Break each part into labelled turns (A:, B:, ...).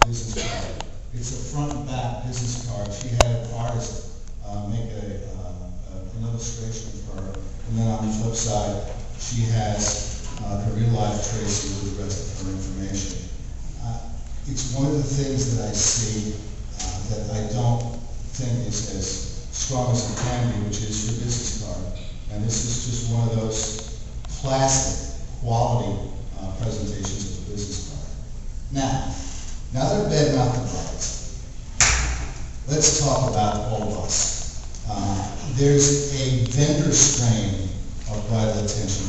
A: business card. It's a front and back business card. She had an artist make an illustration for her, and then on the flip side, she has her real life Tracy with the rest of her information. It's one of the things that I see that I don't think is as strong as it can be, which is your business card. And this is just one of those classic quality presentations of the business card. Now that I've been out the brides, let's talk about all of us. There's a vendor strain of bridal attention.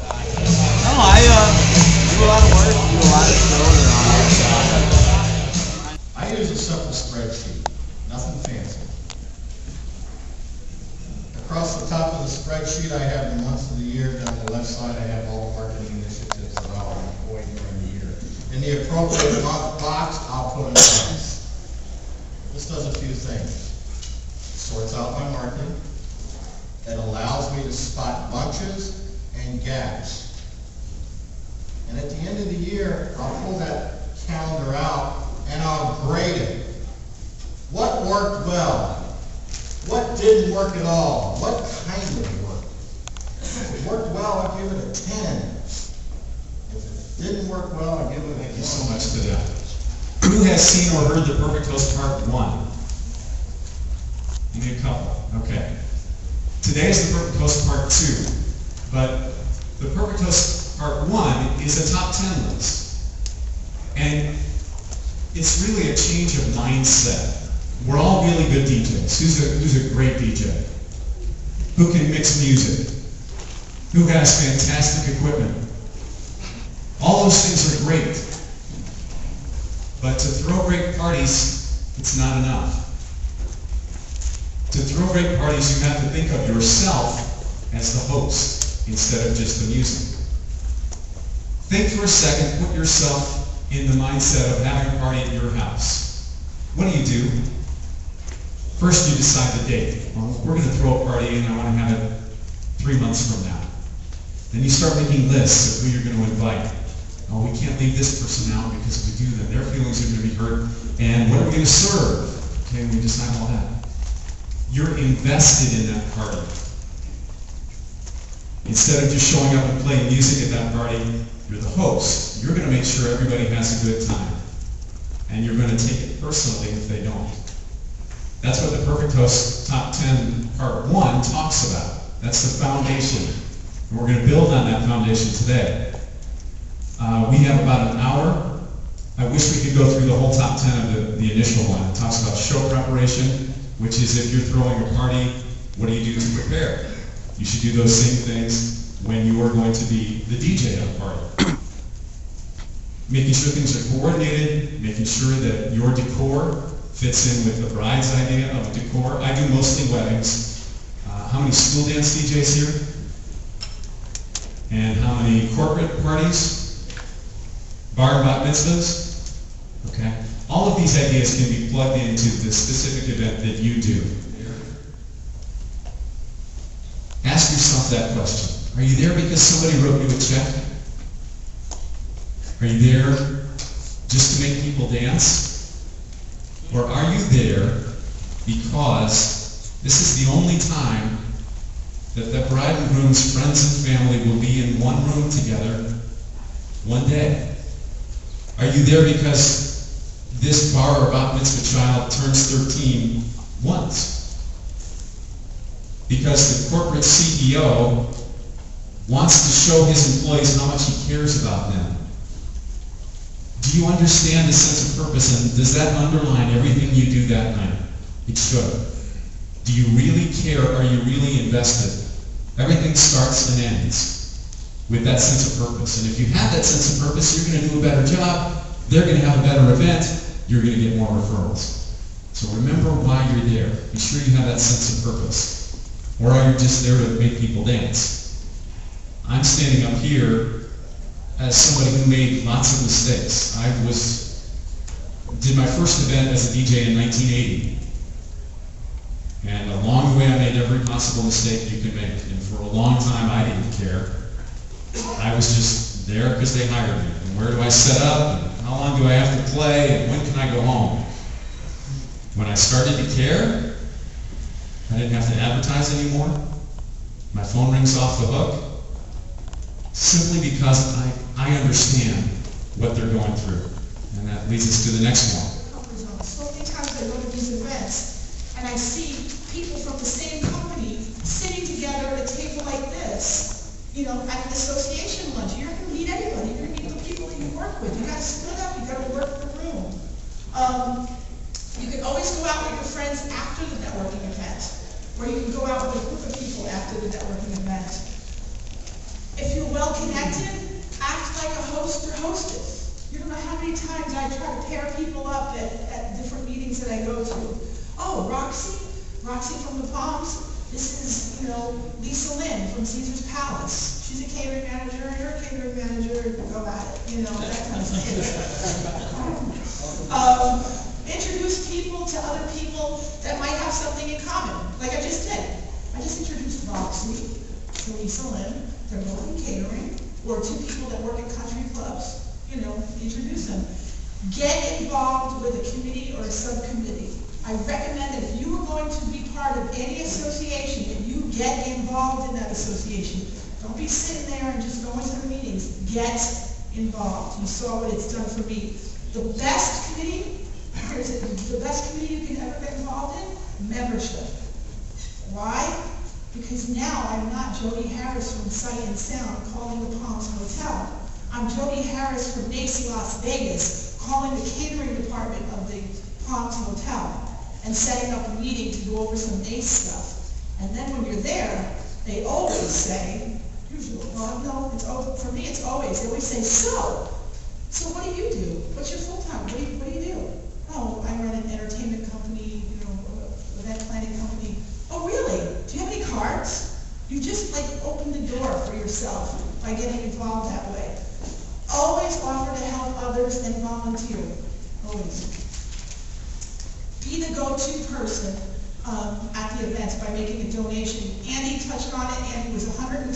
B: No, I do a lot of work, do a lot of shows around here.
A: I use a simple spreadsheet, nothing fancy. Across the top of the spreadsheet, I have the months of the year. Down the left side, I have all the marketing initiatives that I'll employ during the year. In the appropriate box, I'll put in price. This does a few things. Sorts out my marketing. It allows me to spot bunches and gaps. And at the end of the year, I'll pull that calendar out and I'll grade it. What worked well? What didn't work at all? What kind of work? If it worked well, I'll give it a 10. If it didn't work well, I'll give it a 1.
C: Thank you so much for that. Who has seen or heard the Perfect Host Part 1? You need a couple. Okay. Today is the Perfect Host Part 2. But the Perfect Host Part 1 is a top 10 list. And it's really a change of mindset. We're all really good DJs. Who's a great DJ? Who can mix music? Who has fantastic equipment? All those things are great. But to throw great parties, it's not enough. To throw great parties, you have to think of yourself as the host instead of just the music. Think for a second, put yourself in the mindset of having a party at your house. What do? First, you decide the date. Well, we're going to throw a party and I want to have it 3 months from now. Then you start making lists of who you're going to invite. Oh, we can't leave this person out because if we do, then their feelings are going to be hurt. And what are we going to serve? Okay, we decide all that. You're invested in that party. Instead of just showing up and playing music at that party, you're the host. You're going to make sure everybody has a good time. And you're going to take it personally if they don't. That's what the Perfect Host Top 10 Part 1 talks about. That's the foundation. And we're going to build on that foundation today. We have about an hour. I wish we could go through the whole top 10 of the initial one. It talks about show preparation, which is if you're throwing a party, what do you do to prepare? You should do those same things when you are going to be the DJ of a party. Making sure things are coordinated, making sure that your decor fits in with the bride's idea of decor. I do mostly weddings. How many school dance DJs here? And how many corporate parties? Bar and bat mitzvahs? Okay. All of these ideas can be plugged into the specific event that you do. Ask yourself that question. Are you there because somebody wrote you a check? Are you there just to make people dance? Or are you there because this is the only time that the bride and groom's friends and family will be in one room together one day? Are you there because this bar or bat mitzvah child turns 13 once? Because the corporate CEO wants to show his employees how much he cares about them? Do you understand the sense of purpose, and does that underline everything you do that night? It should. Do you really care? Are you really invested? Everything starts and ends with that sense of purpose. And if you have that sense of purpose, you're going to do a better job. They're going to have a better event. You're going to get more referrals. So remember why you're there. Be sure you have that sense of purpose. Or are you just there to make people dance? I'm standing up here as somebody who made lots of mistakes. I did my first event as a DJ in 1980. And along the way I made every possible mistake you could make. And for a long time I didn't care. I was just there because they hired me. And where do I set up? And how long do I have to play, and when can I go home? When I started to care, I didn't have to advertise anymore. My phone rings off the hook. Simply because I understand what they're going through. And that leads us to the next one.
D: So many times I go to these events and I see people from the same company sitting together at a table like this, you know, at an association lunch. You're not going to meet anybody. You're going to meet the people that you work with. You got to split up. You got to work the room. You can always go out with your friends after the networking event, or you can go out with a group of people after the networking event. If you're well connected, act like a host or hostess. You don't know how many times I try to pair people up at different meetings that I go to. Oh, Roxy from the Palms. This is, you know, Lisa Lynn from Caesar's Palace. She's a catering manager, you're a catering manager, go at it, you know, that kind of thing. Introduce people to other people that might have something in common, like I just did. I just introduced Roxy to Lisa Lynn. They're both in catering, or two people that work at country clubs, you know, introduce them. Get involved with a committee or a subcommittee. I recommend that if you are going to be part of any association, that you get involved in that association. Don't be sitting there and just going to the meetings. Get involved. You saw what it's done for me. The best committee, the best committee you can ever get involved in, membership. Why? Because now I'm not Jody Harris from Sight and Sound calling the Palms Hotel. I'm Jody Harris from Nacy, Las Vegas, calling the catering department of the Palms Hotel and setting up a meeting to go over some NACE stuff. And then when you're there, they always say, usually, well, no, it's always, for me it's always, they always say, so what do you do? What's your full-time? What do you do? Oh, I run an entertainment company, you know, event planning company. Oh, really? Do you have any cards? You just like open the door for yourself by getting involved that way. Always offer to help others and volunteer. Always. Be the go-to person at the events by making a donation. Andy touched on it. Andy was 110%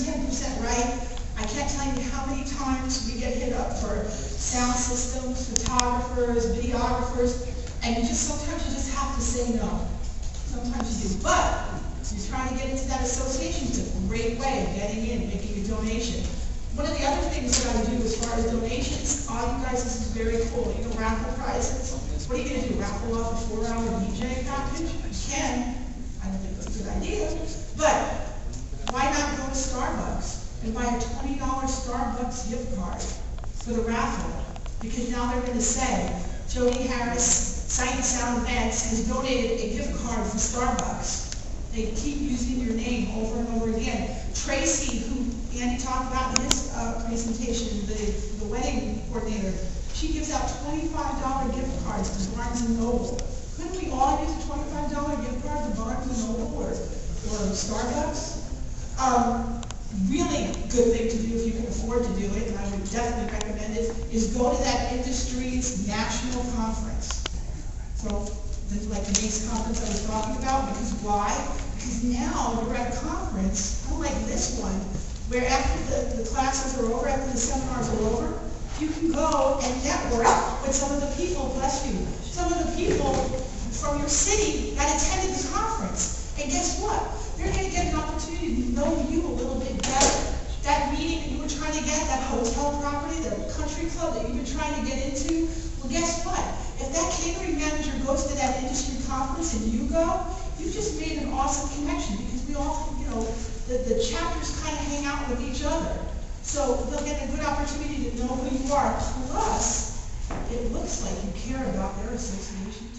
D: right. I can't tell you how many times we get hit up for sound systems, photographers, videographers, and sometimes you just have to say no. Sometimes you do. But if you're trying to get into that association, it's a great way of getting in, making a donation. One of the other things that I do as far as donations, all you guys, this is very cool. You know, raffle prizes. What are you going to do? Raffle off a 4-hour DJ package? You can. I don't think that's a good idea. But why not go to Starbucks and buy a $20 Starbucks gift card for the raffle? Because now they're going to say, Jody Harris, Sight and Sound Events, has donated a gift card for Starbucks. They keep using your name over and over again. Tracy, who Andy talked about in his presentation, the wedding coordinator, she gives out $25 gift cards to Barnes & Noble. Couldn't we all use a $25 gift card to Barnes & Noble or Starbucks? Really good thing to do if you can afford to do it, and I would definitely recommend it, is go to that industry's national conference. So, like the NACE conference I was talking about, because why? Because now you're at a conference, unlike this one, where after the classes are over, after the seminars are over, you can go and network with some of the people, bless you, some of the people from your city that attended the conference. And guess what? They're going to get an opportunity to know you a little bit better. That meeting that you were trying to get, that hotel property, that country club that you've been trying to get into, well, guess what? If that catering manager goes to that industry conference and you go, you've just made an awesome connection, because we all, you know, the chapters kind of hang out with each other. So they'll get a good opportunity to know who you are. Plus, it looks like you care about their association.